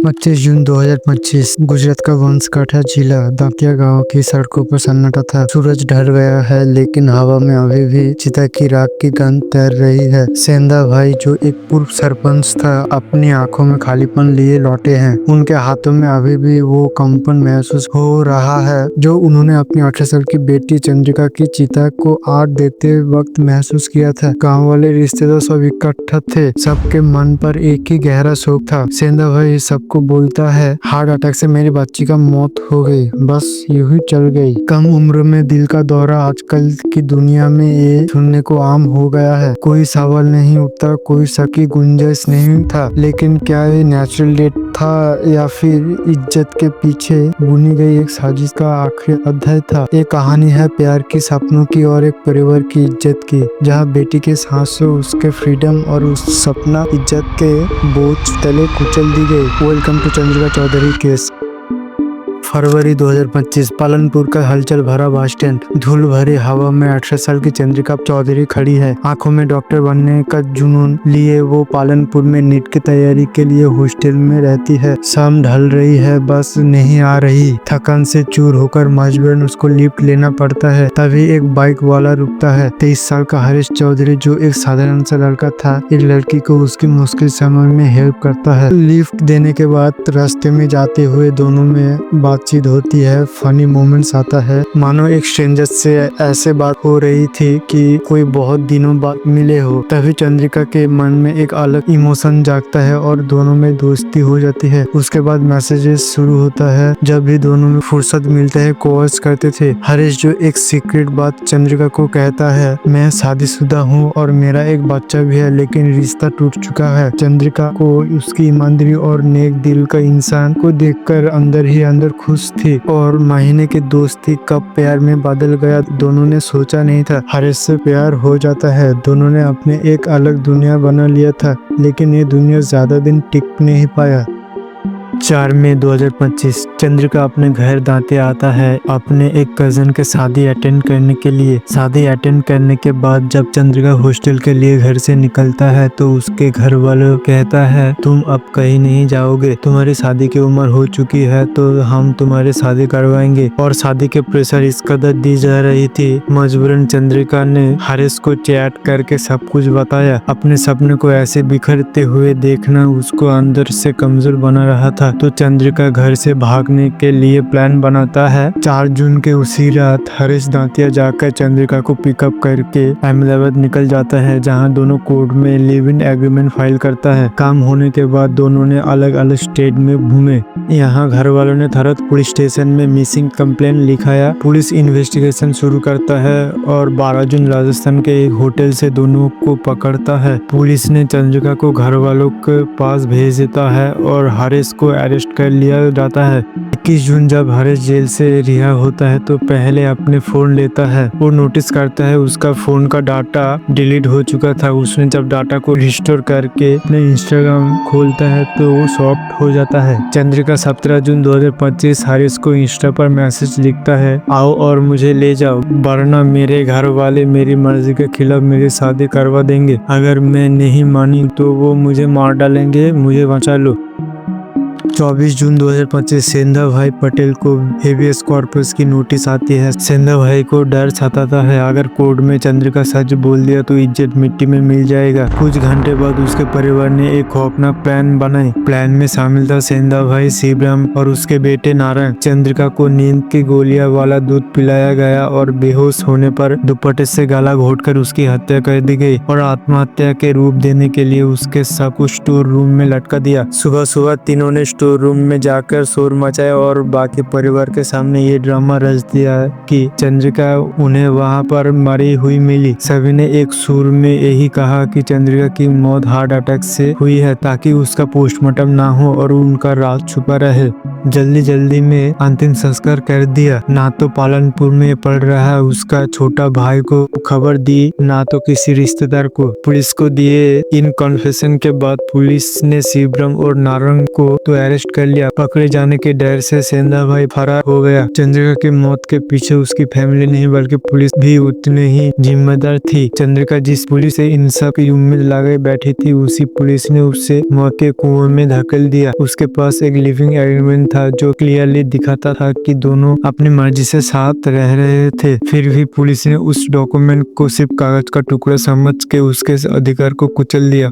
25 जून 2025 गुजरात का बनासकांठा जिला दांतिया गांव की सड़कों पर सन्नाटा था। सूरज ढल गया है लेकिन हवा में अभी भी चिता की राख की गंध तैर रही है। सेंधा भाई जो एक पूर्व सरपंच था अपनी आंखों में खालीपन लिए लौटे हैं। उनके हाथों में अभी भी वो कंपन महसूस हो रहा है जो उन्होंने अपनी 18 साल की बेटी चंद्रिका की चिता को आग देते वक्त महसूस किया था। गाँव वाले रिश्तेदार सब इकट्ठा थे। सबके मन पर एक ही गहरा शोक था। सेंधा भाई सबको बोलता है, हार्ट अटैक से मेरी बच्ची का मौत हो गई, बस यूं ही चल गई। कम उम्र में दिल का दौरा आजकल की दुनिया में ये सुनने को आम हो गया है। कोई सवाल नहीं उठता, कोई शक की गुंजाइश नहीं था। लेकिन क्या ये नेचुरल डेथ था या फिर इज्जत के पीछे बुनी गई एक साजिश का आखिरी अध्याय था? ये कहानी है प्यार की, सपनों की और एक परिवार की इज्जत की, जहाँ बेटी के सांसों, उसके फ्रीडम और उस सपना इज्जत के बोझ तले कुचल दी गई। Welcome to Chandrika Chaudhary case. फरवरी 2025 पालनपुर का हलचल भरा बस स्टैंड। धूल भरी हवा में 18 साल की चंद्रिका चौधरी खड़ी है। आंखों में डॉक्टर बनने का जुनून लिए वो पालनपुर में नीट की तैयारी के लिए हॉस्टल में रहती है। शाम ढल रही है, बस नहीं आ रही। थकान से चूर होकर मजबूरन उसको लिफ्ट लेना पड़ता है। तभी एक बाइक वाला रुकता है। 23 साल का हरीश चौधरी जो एक साधारण सा लड़का था, एक लड़की को उसकी मुश्किल समय में हेल्प करता है। लिफ्ट देने के बाद रास्ते में जाते हुए दोनों में बातचीत होती है। फनी मोमेंट्स आता है, मानो एक स्ट्रेंजर से ऐसे बात हो रही थी कि कोई बहुत दिनों बाद मिले हो। तभी चंद्रिका के मन में एक अलग इमोशन जागता है और दोनों में दोस्ती हो जाती है। उसके बाद मैसेजेस शुरू होता है। जब भी दोनों में फुर्सत मिलते है कॉल्स करते थे। हरीश जो एक सीक्रेट बात चंद्रिका को कहता है, मैं शादीशुदा हूँ और मेरा एक बच्चा भी है, लेकिन रिश्ता टूट चुका है। चंद्रिका को उसकी ईमानदारी और नेक दिल का इंसान को देखकर अंदर ही अंदर खुश थी और महीने की दोस्ती कब प्यार में बदल गया दोनों ने सोचा नहीं था। हरीश से प्यार हो जाता है। दोनों ने अपने एक अलग दुनिया बना लिया था, लेकिन ये दुनिया ज्यादा दिन टिक नहीं पाया। 4 मई 2025 चंद्रिका अपने घर दांतिया आता है अपने एक कजन के शादी अटेंड करने के लिए। शादी अटेंड करने के बाद जब चंद्रिका हॉस्टल के लिए घर से निकलता है तो उसके घर वालों कहता है, तुम अब कहीं नहीं जाओगे, तुम्हारी शादी की उम्र हो चुकी है तो हम तुम्हारी शादी करवाएंगे। और शादी के प्रेशर इस कदर दी जा रही थी, मजबूरन चंद्रिका ने हरीश को चैट करके सब कुछ बताया। अपने सपने को ऐसे बिखरते हुए देखना उसको अंदर से कमजोर बना रहा था। तो चंद्रिका घर से भागने के लिए प्लान बनाता है। 4 जून के उसी रात हरीश दांतिया जाकर चंद्रिका को पिकअप करके अहमदाबाद निकल जाता है, जहां दोनों कोर्ट में लिव इन एग्रीमेंट फाइल करता है। काम होने के बाद दोनों ने अलग अलग स्टेट में घूमे। यहाँ घर वालों ने थरत पुलिस स्टेशन में मिसिंग कंप्लेंट लिखाया। पुलिस इन्वेस्टिगेशन शुरू करता है और 12 जून राजस्थान के एक होटल से दोनों को पकड़ता है। पुलिस ने चंद्रिका को घर वालों के पास भेज देता है और हरीश को अरेस्ट कर लिया जाता है। 21 जून जब हरीश जेल से रिहा होता है तो पहले अपने फोन लेता है। वो नोटिस करता है उसका फोन का डाटा डिलीट हो चुका था। उसने जब डाटा को रिस्टोर करके अपने इंस्टाग्राम खोलता है तो वो शॉक्ड हो जाता है। चंद्रिका 17 जून 2025 हरीश को इंस्टा पर मैसेज लिखता है, आओ और मुझे ले जाओ, वरना मेरे घर वाले मेरी मर्जी के खिलाफ मेरी शादी करवा देंगे। अगर मैं नहीं मानी तो वो मुझे मार डालेंगे, मुझे बचा लो। 24 जून 2025 सेंधा भाई पटेल को हेबियस कॉर्पस की नोटिस आती है। सेंधा भाई को डर सताता है, अगर कोर्ट में चंद्रिका सच बोल दिया तो इज्जत मिट्टी में मिल जाएगा। कुछ घंटे बाद उसके परिवार ने एक खौफनाक प्लान बनाई। प्लान में शामिल था सेंधा भाई शिवराम और उसके बेटे नारायण। चंद्रिका को नींद की गोलियां वाला दूध पिलाया गया और बेहोश होने पर दुपट्टे से गला घोटकर उसकी हत्या कर दी गई और आत्महत्या के रूप देने के लिए उसके शव को स्टोर रूम में लटका दिया। सुबह सुबह तीनों ने स्टोर रूम में जाकर शोर मचाया और बाकी परिवार के सामने ये ड्रामा रच दिया कि चंद्रिका उन्हें वहां पर मरी हुई मिली। सभी ने एक सुर में यही कहा कि चंद्रिका की मौत हार्ट अटैक से हुई है ताकि उसका पोस्टमार्टम ना हो और उनका राज छुपा रहे। जल्दी जल्दी में अंतिम संस्कार कर दिया। ना तो पालनपुर में पड़ रहा उसका छोटा भाई को खबर दी, ना तो किसी रिश्तेदार को। पुलिस को दिए इन कन्फेशन के बाद पुलिस ने शिवराम और नारंग को तो अरेस्ट कर लिया। पकड़े जाने के डर से सेंधा भाई फरार हो गया। चंद्रिका की मौत के पीछे उसकी फैमिली नहीं बल्कि पुलिस भी उतने ही जिम्मेदार थी। चंद्रिका जिस पुलिस से इन सब की उम्मीद लगाए बैठी थी, उसी पुलिस ने उसे मौत के कुएं में धकेल दिया। उसके पास एक लिविंग एग्रीमेंट था जो क्लियरली दिखाता था कि दोनों अपनी मर्जी से साथ रह रहे थे। फिर भी पुलिस ने उस डॉक्यूमेंट को सिर्फ कागज का टुकड़ा समझ के उसके अधिकार को कुचल दिया।